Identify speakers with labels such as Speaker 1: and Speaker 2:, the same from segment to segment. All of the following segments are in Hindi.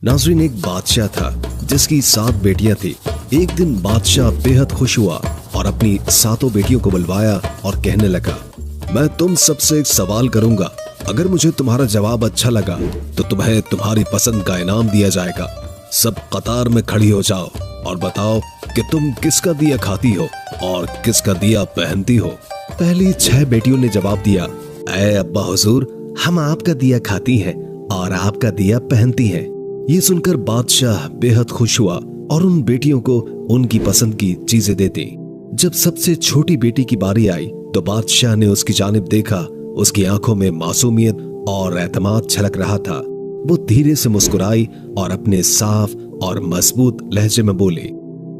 Speaker 1: नाज़रीन, एक बादशाह था जिसकी 7 बेटियां थी। एक दिन बादशाह बेहद खुश हुआ और अपनी 7 बेटियों को बुलवाया और कहने लगा, मैं तुम सबसे एक सवाल करूंगा। अगर मुझे तुम्हारा जवाब अच्छा लगा तो तुम्हें तुम्हारी पसंद का इनाम दिया जाएगा। सब कतार में खड़ी हो जाओ और बताओ कि तुम किसका दिया खाती हो और किसका दिया पहनती हो। पहली 6 बेटियों ने जवाब दिया, ऐ अब्बा हुजूर, हम आपका दिया खाती हैं और आपका दिया पहनती हैं। ये सुनकर बादशाह बेहद खुश हुआ और उन बेटियों को उनकी पसंद की चीजें दे दी। जब सबसे छोटी बेटी की बारी आई तो बादशाह ने उसकी जानिब देखा। उसकी आंखों में मासूमियत और एतमाद छलक रहा था। वो धीरे से मुस्कुराई और अपने साफ और मजबूत लहजे में बोली,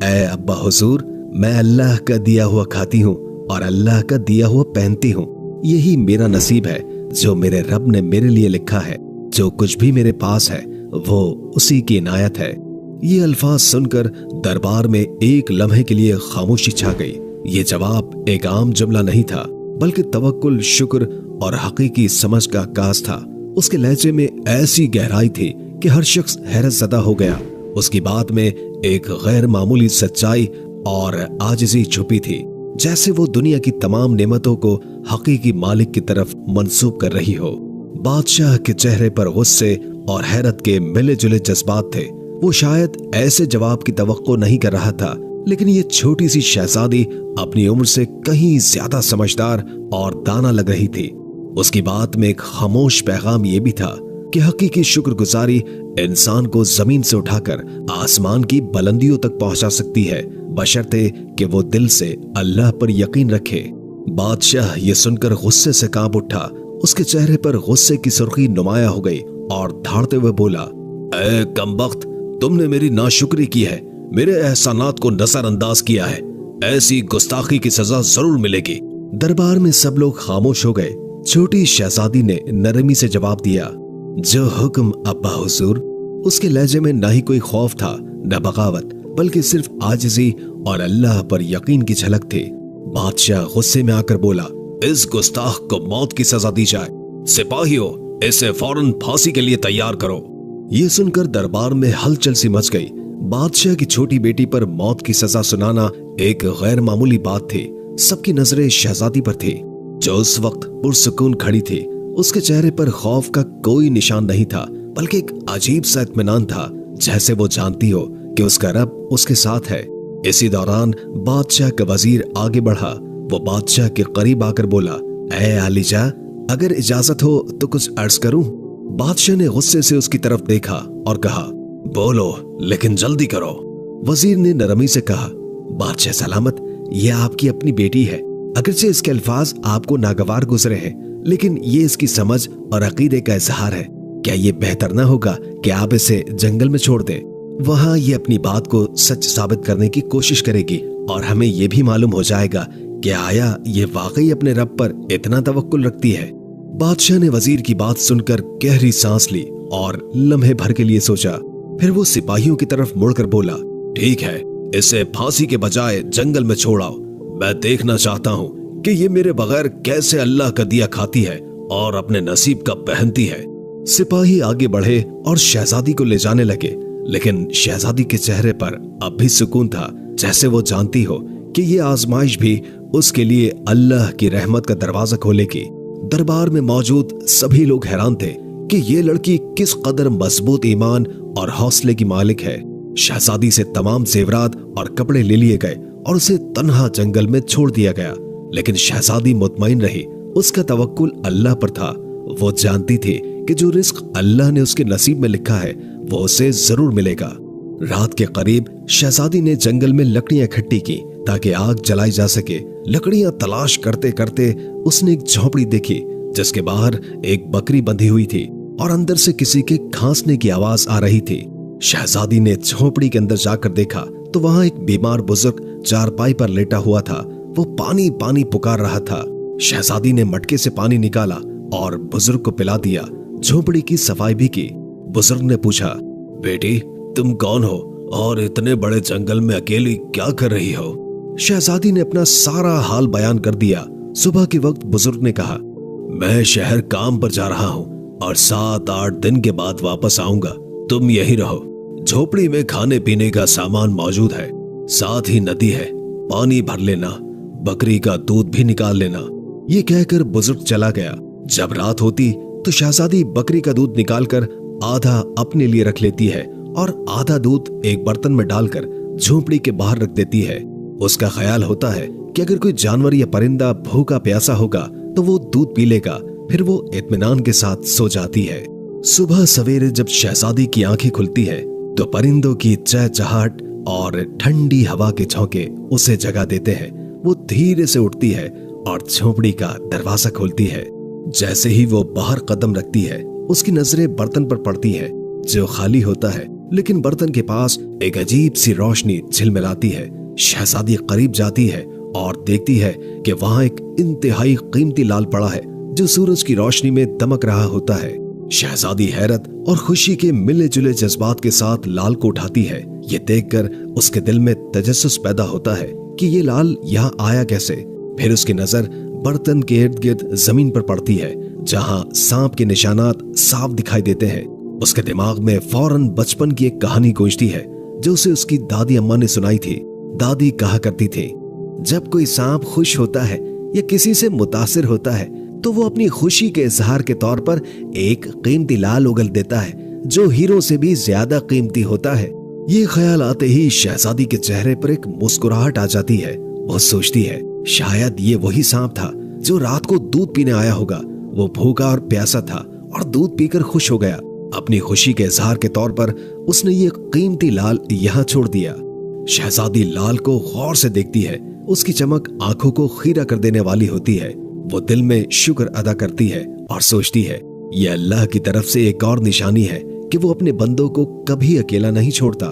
Speaker 1: ऐ अब्बा हुजूर, मैं अल्लाह का दिया हुआ खाती हूँ और अल्लाह का दिया हुआ पहनती हूँ। यही मेरा नसीब है जो मेरे रब ने मेरे लिए लिखा है। जो कुछ भी मेरे पास है वो उसी की इनायत है। ये अल्फाज सुनकर दरबार में एक लम्हे के लिए खामोशी छा गई। ये जवाब एक आम जुमला नहीं था, बल्कि तवक्कुल, शुक्र और हकीकी समझ का आगाज था। उसके लहजे में ऐसी गहराई थी कि हर शख्स हैरत ज़दा हो गया। उसकी बात में एक गैर मामूली सच्चाई और आजिज़ी छुपी थी, जैसे वो दुनिया की तमाम नेमतों को हकीकी मालिक की तरफ मंसूब कर रही हो। बादशाह के चेहरे पर गुस्से और हैरत के मिले जुले जज्बात थे। वो शायद ऐसे जवाब की तवक्को नहीं कर रहा था, लेकिन ये छोटी सी शहजादी अपनी उम्र से कहीं ज्यादा समझदार और दाना लग रही थी। उसकी बात में एक खामोश पैगाम ये भी था कि हकीकी शुक्रगुजारी इंसान को जमीन से उठाकर आसमान की बुलंदियों तक पहुंचा सकती है, बशर्ते कि वो दिल से अल्लाह पर यकीन रखे। बादशाह ये सुनकर गुस्से से कांप उठा। उसके चेहरे पर गुस्से की सुर्खी नुमाया हो गई और धाड़ते हुए बोला, ऐ कमबख्त, तुमने मेरी नाशुक्री की है, मेरे एहसानात को नजरअंदाज किया है। ऐसी गुस्ताखी की सजा जरूर मिलेगी। दरबार में सब लोग खामोश हो गए। छोटी शहजादी ने नरमी से जवाब दिया, जो हुक्म अब्बा हुजूर। उसके लहजे में न ही कोई खौफ था न बगावत, बल्कि सिर्फ आजिज़ी और अल्लाह पर यकीन की झलक थी। बादशाह गुस्से में आकर बोला, इस गुस्ताख को मौत की सजा दी जाए। सिपाहियों, इसे फौरन फांसी के लिए तैयार करो। ये सुनकर दरबार में हलचल सी मच गई। बादशाह की छोटी बेटी पर मौत की सजा सुनाना एक गैर मामूली बात थी। सबकी नजरें शहजादी पर थी, जो उस वक्त पुरसुकून खड़ी थी। उसके चेहरे पर खौफ का कोई निशान नहीं था, बल्कि एक अजीब सा इत्मीनान था, जैसे वो जानती हो कि उसका रब उसके साथ है। इसी दौरान बादशाह का वजीर आगे बढ़ा। वो बादशाह के करीब आकर बोला, ऐ आलिजा, अगर इजाजत हो तो कुछ अर्ज करूं? बादशाह ने गुस्से से उसकी तरफ देखा और कहा, बोलो, लेकिन जल्दी करो। वजीर ने नरमी से कहा, बादशाह सलामत, ये आपकी अपनी बेटी है। अगरचे इसके अल्फाज आपको नागवार गुजरे हैं, लेकिन ये इसकी समझ और अकीदे का इजहार है। क्या ये बेहतर ना होगा कि आप इसे जंगल में छोड़ दें? वहां ये अपनी बात को सच साबित करने की कोशिश करेगी और हमें ये भी मालूम हो जाएगा कि आया ये वाकई अपने रब पर इतना तवक्कुल रखती है। बादशाह ने वजीर की बात सुनकर गहरी सांस ली और लम्हे भर के लिए सोचा। फिर वो सिपाहियों की तरफ मुड़कर बोला, ठीक है, इसे फांसी के बजाय जंगल में छोड़ाओ। मैं देखना चाहता हूँ कि ये मेरे बगैर कैसे अल्लाह का दिया खाती है और अपने नसीब का पहनती है। सिपाही आगे बढ़े और शहजादी को ले जाने लगे, लेकिन शहजादी के चेहरे पर अब भी सुकून था, जैसे वो जानती हो कि ये आजमाइश भी उसके लिए अल्लाह की रहमत का दरवाजा खोलेगी। दरबार में मौजूद सभी लोग हैरान थे कि ये लड़की किस कदर मजबूत ईमान और हौसले की मालिक है। शहजादी से तमाम जेवरात और कपड़े ले लिए गए और उसे तन्हा जंगल में छोड़ दिया गया, लेकिन शहजादी मुतमईन रही। उसका तवक्कुल अल्लाह पर था। वो जानती थी कि जो रिस्क अल्लाह ने उसके नसीब में लिखा है वो उसे जरूर मिलेगा। रात के करीब शहजादी ने जंगल में लकड़ियां इकट्ठी की ताकि आग जलाई जा सके। लकड़ियां तलाश करते करते उसने एक झोपड़ी देखी, जिसके बाहर एक बकरी बंधी हुई थी और अंदर से किसी के खांसने की आवाज आ रही थी। शहजादी ने झोपड़ी के अंदर जाकर देखा तो वहां एक बीमार बुजुर्ग चारपाई पर लेटा हुआ था। वो पानी पानी पुकार रहा था। शहजादी ने मटके से पानी निकाला और बुजुर्ग को पिला दिया। झोपड़ी की सफाई भी की। बुजुर्ग ने पूछा, बेटी, तुम कौन हो और इतने बड़े जंगल में अकेली क्या कर रही हो? शहजादी ने अपना सारा हाल बयान कर दिया। सुबह के वक्त बुजुर्ग ने कहा, मैं शहर काम पर जा रहा हूँ और 7-8 दिन के बाद वापस आऊंगा। तुम यहीं रहो, झोपड़ी में खाने पीने का सामान मौजूद है, साथ ही नदी है, पानी भर लेना, बकरी का दूध भी निकाल लेना। ये कहकर बुजुर्ग चला गया। जब रात होती तो शहजादी बकरी का दूध निकालकर आधा अपने लिए रख लेती है और आधा दूध एक बर्तन में डालकर झोपड़ी के बाहर रख देती है। उसका ख्याल होता है कि अगर कोई जानवर या परिंदा भूखा प्यासा होगा तो वो दूध पी लेगा, फिर वो इत्मीनान के साथ सो जाती है। सुबह सवेरे जब शहजादी की आंखें खुलती है तो परिंदों की चहचहाट और ठंडी हवा के झोंके उसे जगा देते हैं। वो धीरे से उठती है और झोपड़ी का दरवाजा खोलती है। जैसे ही वो बाहर कदम रखती है, उसकी नजरें बर्तन पर पड़ती है जो खाली होता है, लेकिन बर्तन के पास एक अजीब सी रोशनी झिलमिलाती है। शहजादी करीब जाती है और देखती है कि वहां एक इंतहाई कीमती लाल पड़ा है जो सूरज की रोशनी में दमक रहा होता है। शहजादी हैरत और खुशी के मिले जुले जज्बात के साथ लाल को उठाती है। ये देखकर उसके दिल में तजस्सुस पैदा होता है कि ये लाल यहाँ आया कैसे। फिर उसकी नजर बर्तन के इर्द गिर्द जमीन पर पड़ती है जहां सांप के निशानात साफ दिखाई देते हैं। उसके दिमाग में फौरन बचपन की एक कहानी गूंजती है जो उसे उसकी दादी अम्मा ने सुनाई थी। दादी कहा करती थी, जब कोई सांप खुश होता है या किसी से मुतासिर होता है तो वो अपनी खुशी के इजहार के तौर पर एक कीमती लाल उगल देता है जो हीरो से भी ज्यादा कीमती होता है। ये ख्याल आते ही शहजादी के चेहरे पर एक मुस्कुराहट आ जाती है। वो सोचती है शायद ये वही सांप था जो रात को दूध पीने आया होगा। वो भूखा और प्यासा था और दूध पीकर खुश हो गया। अपनी खुशी के इजहार के तौर पर उसने ये कीमती लाल यहाँ छोड़ दिया। शहजादी लाल को गौर से देखती है। उसकी चमक आंखों को खीरा कर देने वाली होती है। वो दिल में शुक्र अदा करती है और सोचती है ये अल्लाह की तरफ से एक और निशानी है कि वो अपने बंदों को कभी अकेला नहीं छोड़ता।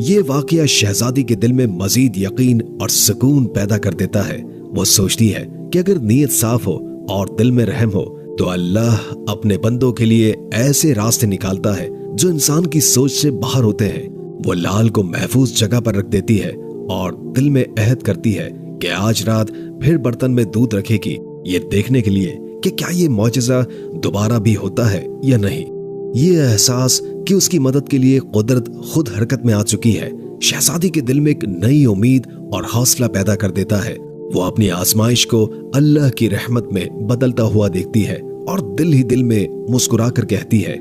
Speaker 1: ये वाकया शहजादी के दिल में मजीद यकीन और सुकून पैदा कर देता है। वो सोचती है कि अगर नीयत साफ हो और दिल में रहम हो तो अल्लाह अपने बंदों के लिए ऐसे रास्ते निकालता है जो इंसान की सोच से बाहर होते हैं। वो लाल को महफूज जगह पर रख देती है और दिल में अहद करती है कि आज रात फिर बर्तन में दूध रखेगी, ये देखने के लिए कि क्या ये मौजज़ा दोबारा भी होता है या नहीं। ये एहसास कि उसकी मदद के लिए कुदरत खुद हरकत में आ चुकी है शहजादी के दिल में एक नई उम्मीद और हौसला पैदा कर देता है। वो अपनी आजमाइश को अल्लाह की रहमत में बदलता हुआ देखती है और दिल ही दिल में मुस्कुरा कर कहती है,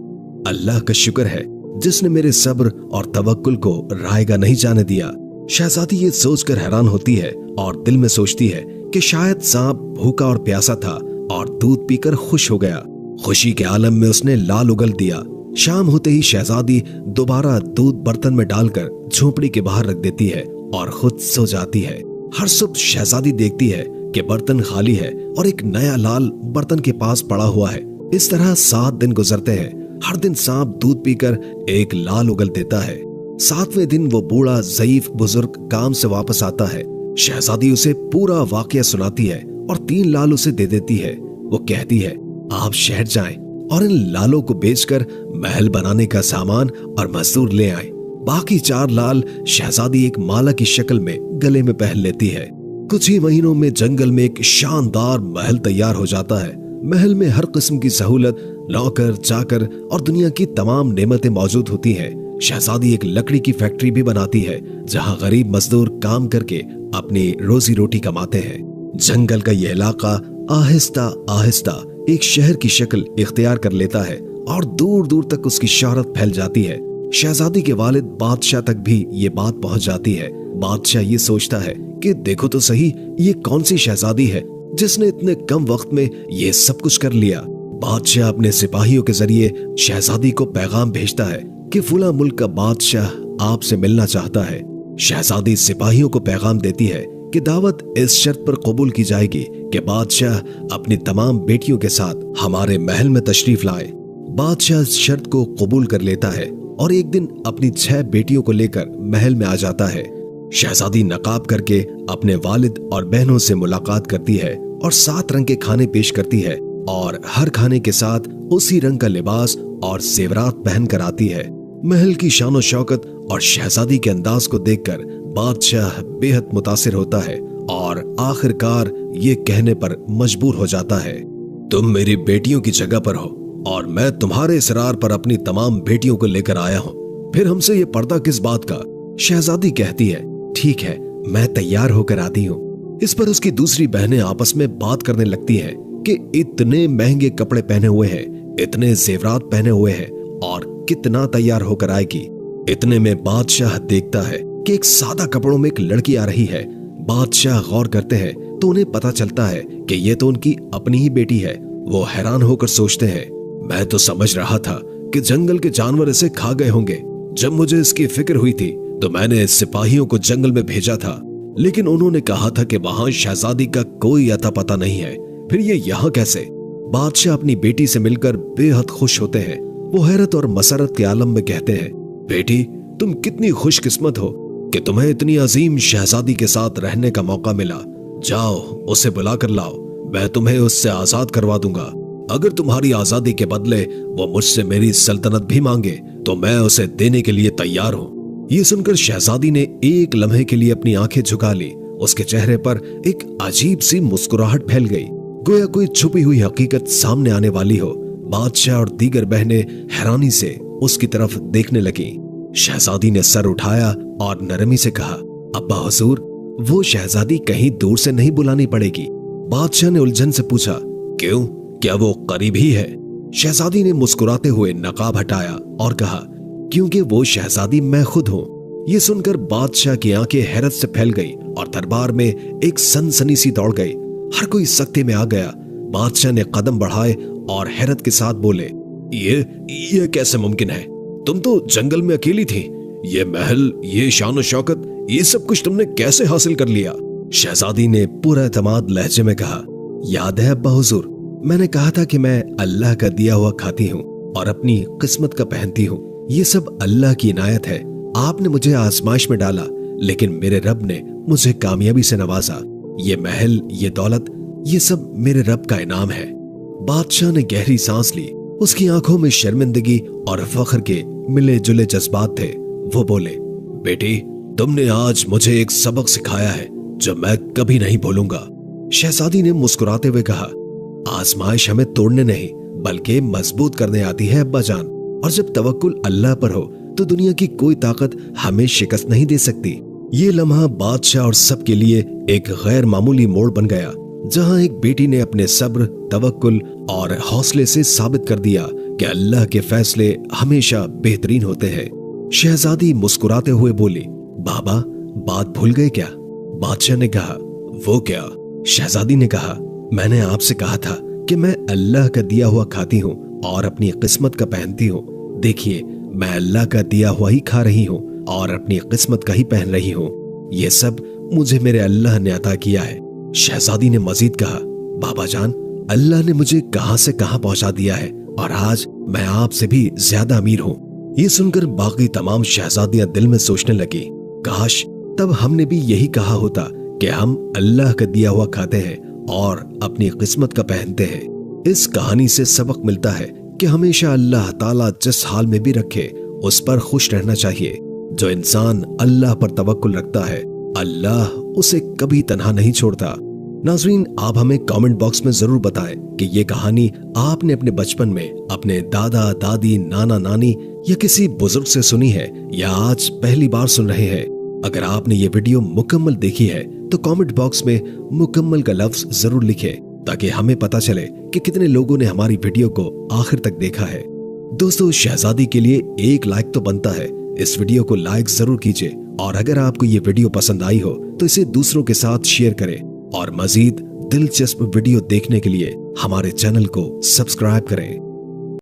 Speaker 1: अल्लाह का शुक्र है जिसने मेरे सब्र और तवक्कुल को रायगा नहीं जाने दिया। शहजादी ये सोचकर हैरान होती है और दिल में सोचती है कि शायद सांप भूखा और प्यासा था और दूध पीकर खुश हो गया। खुशी के आलम में उसने लाल उगल दिया। शाम होते ही शहजादी दोबारा दूध बर्तन में डालकर झोपड़ी के बाहर रख देती है और खुद सो जाती है। हर सुबह शहजादी देखती है कि बर्तन खाली है और एक नया लाल बर्तन के पास पड़ा हुआ है। इस तरह 7 दिन गुजरते हैं। हर दिन सांप दूध पीकर एक लाल उगल देता है। 7वें दिन वो बूढ़ा ज़ईफ बुजुर्ग काम से वापस आता है। शहजादी उसे पूरा वाकया सुनाती है और 3 लाल उसे दे देती है। वो कहती है, आप शहर जाएं और इन लालों को बेचकर महल बनाने का सामान और मजदूर ले आएं। बाकी 4 लाल शहजादी एक माला की शक्ल में गले में पहन लेती है। कुछ ही महीनों में जंगल में एक शानदार महल तैयार हो जाता है। महल में हर किस्म की सहूलत, नौकर चाकर और दुनिया की तमाम नेमतें मौजूद होती हैं। शहजादी एक लकड़ी की फैक्ट्री भी बनाती है जहां गरीब मजदूर काम करके अपनी रोजी रोटी कमाते हैं। जंगल का यह इलाका आहिस्ता आहिस्ता एक शहर की शक्ल इख्तियार कर लेता है और दूर दूर तक उसकी शोहरत फैल जाती है। शहजादी के वालिद बादशाह तक भी ये बात पहुंच जाती है। बादशाह ये सोचता है कि देखो तो सही, ये कौन सी शहजादी है जिसने इतने कम वक्त में ये सब कुछ कर लिया। बादशाह अपने सिपाहियों के जरिए शहजादी को पैगाम भेजता है कि फुला मुल्क का बादशाह आपसे मिलना चाहता है। शहजादी सिपाहियों को पैगाम देती है कि दावत इस शर्त पर कबूल की जाएगी कि बादशाह अपनी तमाम बेटियों के साथ हमारे महल में तशरीफ लाए। बादशाह इस शर्त को कबूल कर लेता है और एक दिन अपनी 6 बेटियों को लेकर महल में आ जाता है। शहजादी नकाब करके अपने वालिद और बहनों से मुलाकात करती है और 7 रंग के खाने पेश करती है और हर खाने के साथ उसी रंग का लिबास और जेवरात पहन कर आती है। महल की शान और शौकत और शहजादी के अंदाज को देखकर बादशाह बेहद मुतासिर होता है और आखिरकार ये कहने पर मजबूर हो जाता है, तुम मेरी बेटियों की जगह पर हो और मैं तुम्हारे इसरार पर अपनी तमाम बेटियों को लेकर आया हूँ। फिर हमसे ये पर्दा किस बात का? शहजादी कहती है, ठीक है, मैं तैयार होकर आती हूँ। इस पर उसकी दूसरी बहनें आपस में बात करने लगती हैं कि इतने महंगे कपड़े पहने हुए हैं, इतने जेवरात पहने हुए हैं और कितना तैयार होकर आएगी। इतने में बादशाह देखता है कि एक सादा कपड़ों में एक लड़की आ रही है। बादशाह गौर करते हैं तो उन्हें पता चलता है कि ये तो उनकी अपनी ही बेटी है। वो हैरान होकर सोचते हैं, मैं तो समझ रहा था कि जंगल के जानवर इसे खा गए होंगे। जब मुझे इसकी फिक्र हुई थी तो मैंने सिपाहियों को जंगल में भेजा था, लेकिन उन्होंने कहा था कि वहां शहजादी का कोई अता पता नहीं है। फिर ये यहाँ कैसे? बादशाह अपनी बेटी से मिलकर बेहद खुश होते हैं। वो हैरत और मसरत के आलम में कहते हैं, बेटी, तुम कितनी खुशकिस्मत हो कि तुम्हें इतनी अजीम शहजादी के साथ रहने का मौका मिला। जाओ, उसे बुला कर लाओ, मैं तुम्हें उससे आजाद करवा दूंगा। अगर तुम्हारी आजादी के बदले वो मुझसे मेरी सल्तनत भी मांगे तो मैं उसे देने के लिए तैयार हूँ। ये सुनकर शहजादी ने एक लम्हे के लिए अपनी आंखें झुका ली। उसके चेहरे पर एक अजीब सी मुस्कुराहट फैल गई, गोया कोई छुपी हुई हकीकत सामने आने वाली हो। बादशाह और दीगर बहनें हैरानी से उसकी तरफ देखने लगी। शहजादी ने सर उठाया और नरमी से कहा, अब्बा हुजूर, वो शहजादी कहीं दूर से नहीं बुलानी पड़ेगी। बादशाह ने उलझन से पूछा, क्यों, क्या वो करीब ही है? शहजादी ने मुस्कुराते हुए नकाब हटाया और कहा, क्योंकि वो शहजादी मैं खुद हूँ। ये सुनकर बादशाह की आंखें हैरत से फैल गई और दरबार में एक सनसनी सी दौड़ गई। हर कोई सख्ते में आ गया। बादशाह ने कदम बढ़ाए और हैरत के साथ बोले, ये कैसे मुमकिन है? तुम तो जंगल में अकेली थी। ये महल, ये शान और शौकत, ये सब कुछ तुमने कैसे हासिल कर लिया? शहजादी ने पूरा एतमाद लहजे में कहा, याद है अब्बा हुजूर, मैंने कहा था कि मैं अल्लाह का दिया हुआ खाती हूँ और अपनी किस्मत का पहनती हूँ। ये सब अल्लाह की इनायत है। आपने मुझे आजमाइश में डाला, लेकिन मेरे रब ने मुझे कामयाबी से नवाजा। ये महल, ये दौलत, ये सब मेरे रब का इनाम है। बादशाह ने गहरी सांस ली। उसकी आंखों में शर्मिंदगी और फख्र के मिले जुले जज्बात थे। वो बोले, बेटी, तुमने आज मुझे एक सबक सिखाया है जो मैं कभी नहीं भूलूंगा। शहजादी ने मुस्कुराते हुए कहा, आजमाइश हमें तोड़ने नहीं बल्कि मजबूत करने आती है अब्बा जान, और जब तवक्कुल अल्लाह पर हो तो दुनिया की कोई ताकत हमें शिकस्त नहीं दे सकती। ये लम्हा बादशाह और सबके लिए एक गैर मामूली मोड़ बन गया, जहां एक बेटी ने अपने सब्र, तवक्कुल और हौसले से साबित कर दिया कि अल्लाह के फैसले हमेशा बेहतरीन होते हैं। शहजादी मुस्कुराते हुए बोली, बाबा, बात भूल गए क्या? बादशाह ने कहा, वो क्या? शहजादी ने कहा, मैंने आपसे कहा था कि मैं अल्लाह का दिया हुआ खाती हूँ और अपनी किस्मत का पहनती हूँ। देखिए, मैं अल्लाह का दिया हुआ ही खा रही हूँ और अपनी किस्मत का ही पहन रही हूँ। ये सब मुझे मेरे अल्लाह ने अता किया है। शहजादी ने मजीद कहा, बाबा जान, अल्लाह ने मुझे कहां से कहां पहुंचा दिया है और आज मैं आपसे भी ज्यादा अमीर हूँ। ये सुनकर बाकी तमाम शहजादियां दिल में सोचने लगी, काश तब हमने भी यही कहा होता कि हम अल्लाह का दिया हुआ खाते हैं और अपनी किस्मत का पहनते हैं। इस कहानी से सबक मिलता है कि हमेशा अल्लाह ताला जिस हाल में भी रखे उस पर खुश रहना चाहिए। जो इंसान अल्लाह पर तवक्कुल रखता है, अल्लाह उसे कभी तन्हा नहीं छोड़ता। नाज़रीन, आप हमें कमेंट बॉक्स में जरूर बताएं कि ये कहानी आपने अपने बचपन में अपने दादा दादी, नाना नानी या किसी बुजुर्ग से सुनी है या आज पहली बार सुन रहे हैं। अगर आपने ये वीडियो मुकम्मल देखी है तो कमेंट बॉक्स में मुकम्मल का लफ्ज जरूर लिखें ताकि हमें पता चले कि कितने लोगों ने हमारी वीडियो को आखिर तक देखा है। दोस्तों, शहजादी के लिए एक लाइक तो बनता है। इस वीडियो को लाइक जरूर कीजिए और अगर आपको ये वीडियो पसंद आई हो तो इसे दूसरों के साथ शेयर करें और मजीद दिलचस्प वीडियो देखने के लिए हमारे चैनल को सब्सक्राइब करें।